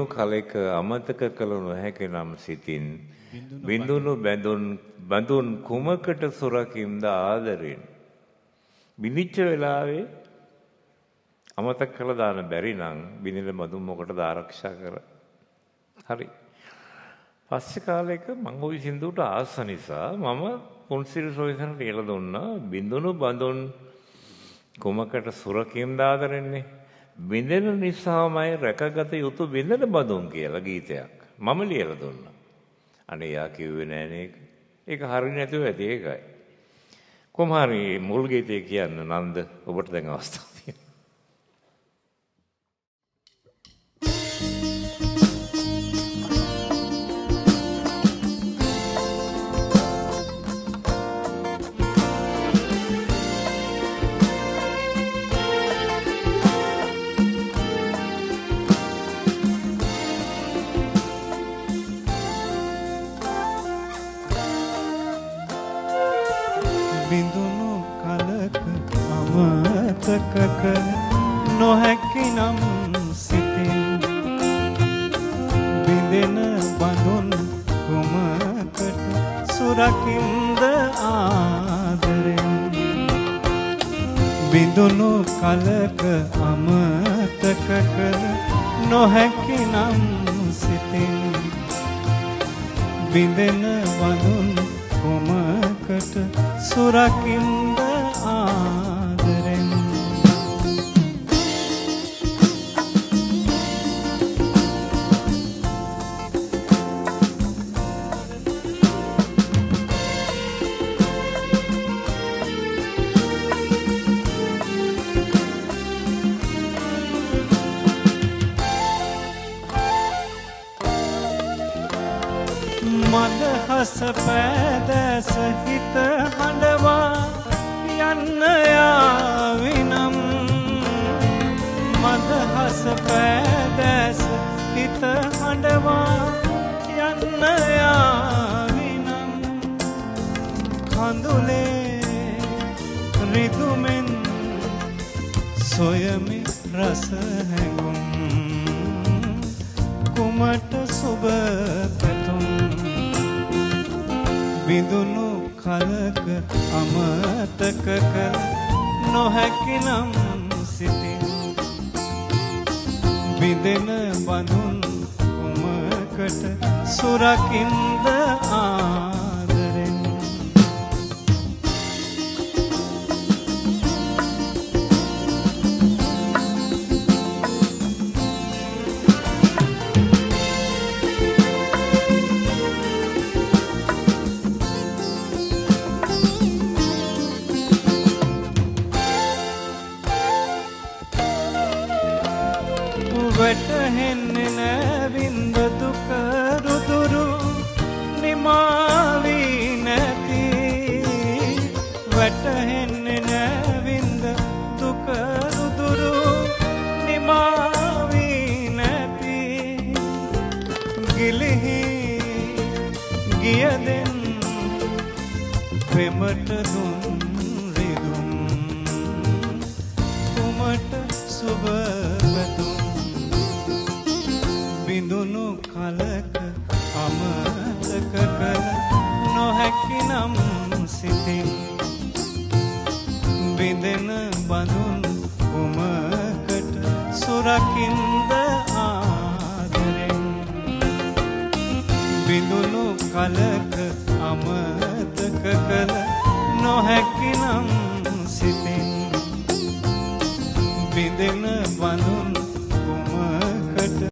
කලෙක අමතක කළ නොහැකි නම් සිතින් බිඳුණු බඳුන් කුමකට සුරකින්ද ආදරෙන් බිනිච්ච වෙලාවේ අමතක කළ දාන්න බැරි නම් බිනින බඳුන් මොකටද ආරක්ෂා කර හරි පස්සේ කාලෙක මම ওই සින්දුවට ආස නිසා මම පොන්සිල් සොයිසන් කියලා දුන්නා බිඳුණු බඳුන් කුමකට සුරකින්ද ආදරෙන්නේ බින්දෙන නිසාමයි රැකගත යුතු බින්දෙන බඳුන් කියලා ගීතයක් මම ලියලා දුන්නා. අනේ යා කිව්වේ නෑනේ ඒක. ඒක හරිය නැතුව ඇති ඒකයි. කොහොම හරි මුල් ගීතය කියන්න නන්ද ඔබට දැන් අවස්ථාවක් තියෙනවා. බිඳුණු කලක අමතක නොහැකි නම් සිතින් බිඳෙන බඳුන් කුමකට සුරකින්ද ආදරෙන් බිඳුණු කලක අමතක නොහැකි නම් සිතින් බිඳෙන බඳුන් කුමකට සුරකින්ද ආදරෙන් මදහස පෑදැස හිත හඬවා යන්න යාවිනම් මදහස පෑදැස හිත හඬවා යන්න යාවිනම් කඳුලේ රිදුමෙන් සොයමි රස හැඟුම් කුමට සුබ පැතුම් බිඳුණු කලක අමතක කළ නොහැකි නම් සිතින් බිඳෙන බඳුන් කුමකට සුරකින්ද ආදරෙන් වැටහෙන්නේ නැවින්ද දුක රුදුරු නිමාවී නැති වැටහෙන්නේ නැවින්ද දුක රුදුරු නිමාවී නැති ගිලිහි ගියදෙන් පෙමට දුන් රිදුම් කුමට සුබ පැතුම් බිඳුණු කලක අමතක කළ නොහැකි නම් සිතින් බිඳෙන බඳුන් කුමකට සුරකින්ද ආදරෙන් බිඳුණු කලක අමතක කළ නොහැකි නම් සිතින් බිඳෙන බඳුන්